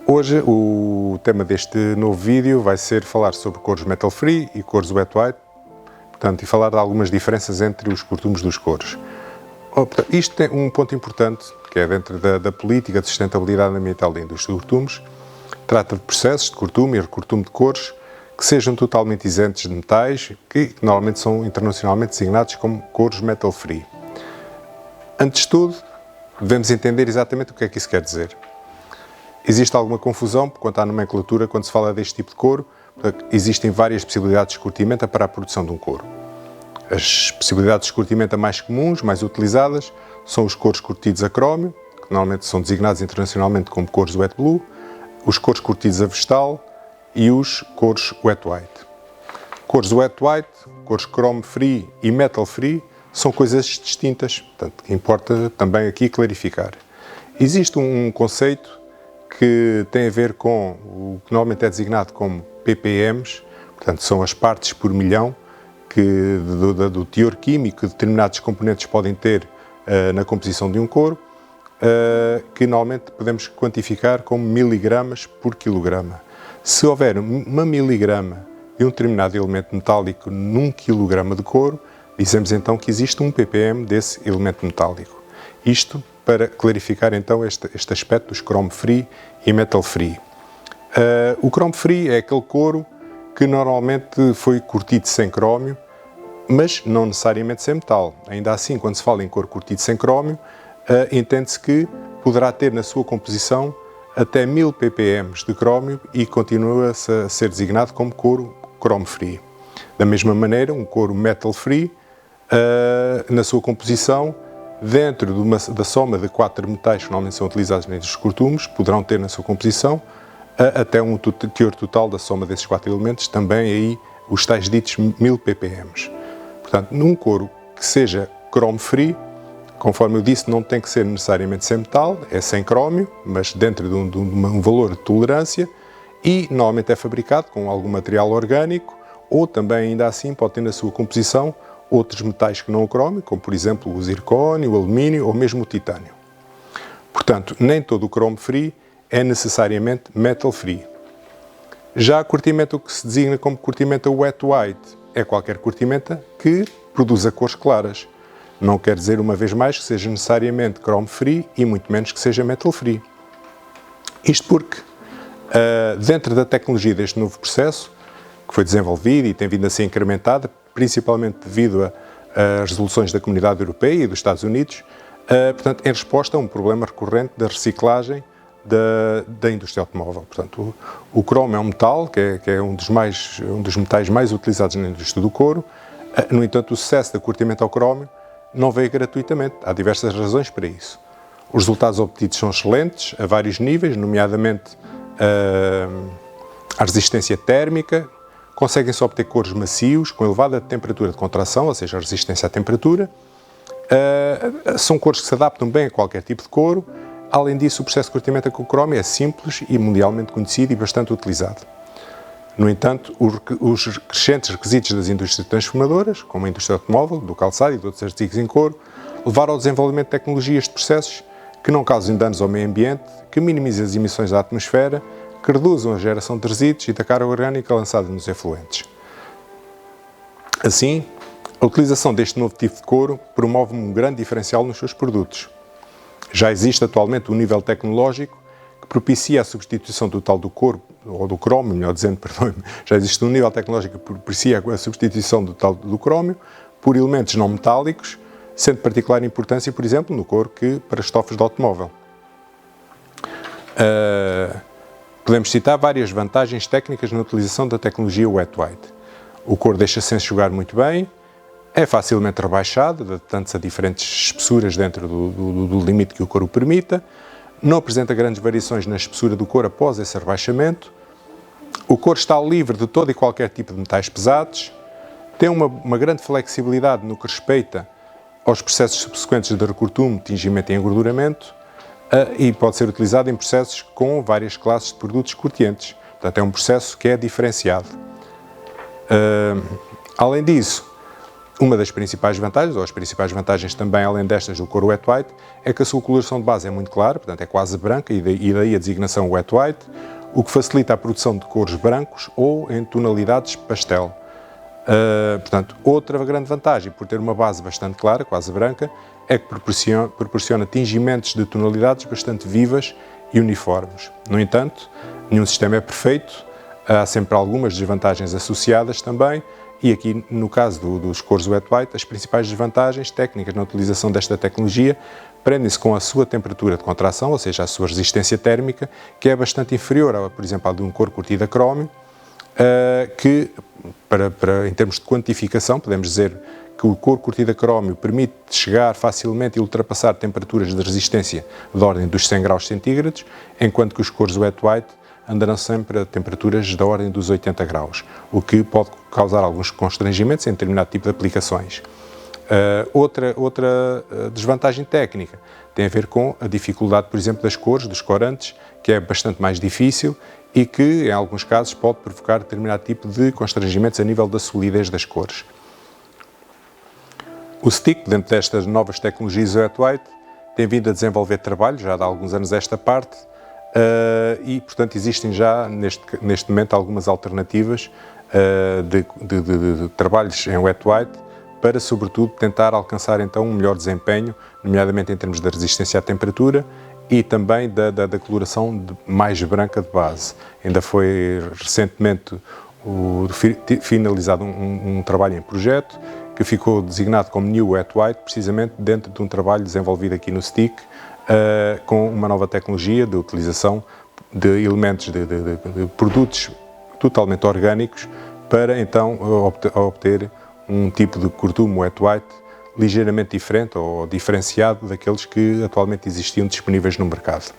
Hoje o tema deste novo vídeo vai ser falar sobre cores metal free e cores wet white, portanto, e falar de algumas diferenças entre os cortumes dos cores. Isto tem um ponto importante, que é dentro da política de sustentabilidade ambiental da indústria de cortumes. Trata de processos de cortume e recortume de cores que sejam totalmente isentos de metais, que normalmente são internacionalmente designados como cores metal free. Antes de tudo, devemos entender exatamente o que é que isso quer dizer. Existe alguma confusão quanto à nomenclatura quando se fala deste tipo de couro. Existem várias possibilidades de escurtimento para a produção de um couro. As possibilidades de escurtimento mais comuns, mais utilizadas, são os couros curtidos a crómio, que normalmente são designados internacionalmente como cores wet blue, os couros curtidos a vegetal e os couros wet white. Cores wet white, cores chrome free e metal free são coisas distintas, portanto, importa também aqui clarificar. Existe um conceito que tem a ver com o que normalmente é designado como ppms, portanto são as partes por milhão do teor químico que determinados componentes podem ter na composição de um couro, que normalmente podemos quantificar como miligramas por quilograma. Se houver uma miligrama de um determinado elemento metálico num quilograma de couro, dizemos então que existe um ppm desse elemento metálico. Isto para clarificar então este aspecto dos chrome free e metal free. O chrome free é aquele couro que normalmente foi curtido sem crómio, mas não necessariamente sem metal. Ainda assim, quando se fala em couro curtido sem crómio, entende-se que poderá ter na sua composição até 1000 ppm de crómio e continua-se a ser designado como couro chrome free. Da mesma maneira, um couro metal free, na sua composição, dentro da soma de 4 metais que normalmente são utilizados nos cortumes, poderão ter na sua composição até um teor total da soma desses 4 elementos, também aí os tais ditos 1000 ppm. Portanto, num couro que seja chrome free, conforme eu disse, não tem que ser necessariamente sem metal, é sem crómio, mas dentro de um valor de tolerância, e normalmente é fabricado com algum material orgânico, ou também ainda assim pode ter na sua composição outros metais que não o crómio, como por exemplo o zircónio, o alumínio ou mesmo o titânio. Portanto, nem todo o chrome free é necessariamente metal free. Já a curtimenta, o que se designa como curtimenta wet white, é qualquer curtimenta que produza cores claras. Não quer dizer, uma vez mais, que seja necessariamente chrome free e muito menos que seja metal free. Isto porque, dentro da tecnologia deste novo processo, que foi desenvolvido e tem vindo a ser incrementada, principalmente devido às resoluções da Comunidade Europeia e dos Estados Unidos, portanto, em resposta a um problema recorrente da reciclagem da indústria automóvel. Portanto, o cromo é um metal que é um dos metais mais utilizados na indústria do couro. No entanto, o sucesso da curtimento ao crómio não veio gratuitamente. Há diversas razões para isso. Os resultados obtidos são excelentes, a vários níveis, nomeadamente a resistência térmica. Conseguem-se obter cores macios, com elevada temperatura de contração, ou seja, a resistência à temperatura. São cores que se adaptam bem a qualquer tipo de couro. Além disso, o processo de curtimento com crómio é simples e mundialmente conhecido e bastante utilizado. No entanto, os crescentes requisitos das indústrias transformadoras, como a indústria automóvel, do calçado e de outros artigos em couro, levaram ao desenvolvimento de tecnologias de processos que não causem danos ao meio ambiente, que minimizem as emissões da atmosfera, que reduzam a geração de resíduos e da carga orgânica lançada nos efluentes. Assim, a utilização deste novo tipo de couro promove um grande diferencial nos seus produtos. Já existe atualmente um nível tecnológico que propicia a substituição total do couro, ou do crómio, melhor dizendo, perdoe-me, já existe um nível tecnológico que propicia a substituição total do crómio por elementos não metálicos, sendo de particular importância, por exemplo, no couro que para estofas de automóvel. Podemos citar várias vantagens técnicas na utilização da tecnologia wet white. O couro deixa-se enxugar muito bem, é facilmente rebaixado, adaptando-se a diferentes espessuras dentro do limite que o couro permita, não apresenta grandes variações na espessura do couro após esse rebaixamento, o couro está livre de todo e qualquer tipo de metais pesados, tem uma grande flexibilidade no que respeita aos processos subsequentes de recortume, tingimento e engorduramento, e pode ser utilizado em processos com várias classes de produtos escorteantes. Portanto, é um processo que é diferenciado. Além disso, uma das principais vantagens, ou as principais vantagens também, além destas do couro wet white, é que a sua coloração de base é muito clara, portanto é quase branca, e daí a designação wet white, o que facilita a produção de cores brancos ou em tonalidades pastel. Portanto, outra grande vantagem, por ter uma base bastante clara, quase branca, é que proporciona tingimentos de tonalidades bastante vivas e uniformes. No entanto, nenhum sistema é perfeito, há sempre algumas desvantagens associadas também, e aqui no caso dos cores wet white, as principais desvantagens técnicas na utilização desta tecnologia prendem-se com a sua temperatura de contração, ou seja, a sua resistência térmica, que é bastante inferior, por exemplo, à de um couro curtido a crómio, que, em termos de quantificação, podemos dizer que o couro curtido a crómio permite chegar facilmente e ultrapassar temperaturas de resistência da ordem dos 100 graus centígrados, enquanto que os cores wet white andarão sempre a temperaturas da ordem dos 80 graus, o que pode causar alguns constrangimentos em determinado tipo de aplicações. Outra desvantagem técnica tem a ver com a dificuldade, por exemplo, das cores, dos corantes, que é bastante mais difícil e que, em alguns casos, pode provocar determinado tipo de constrangimentos a nível da solidez das cores. O STIC, dentro destas novas tecnologias wet white, tem vindo a desenvolver trabalho, já há alguns anos esta parte, e, portanto, existem já, neste momento, algumas alternativas de trabalhos em wet white para, sobretudo, tentar alcançar, então, um melhor desempenho, nomeadamente em termos da resistência à temperatura e também da coloração mais branca de base. Ainda foi recentemente finalizado um trabalho em projeto que ficou designado como New Wet White, precisamente dentro de um trabalho desenvolvido aqui no STIC, com uma nova tecnologia de utilização de elementos de produtos totalmente orgânicos para então obter um tipo de cortume wet white ligeiramente diferente ou diferenciado daqueles que atualmente existiam disponíveis no mercado.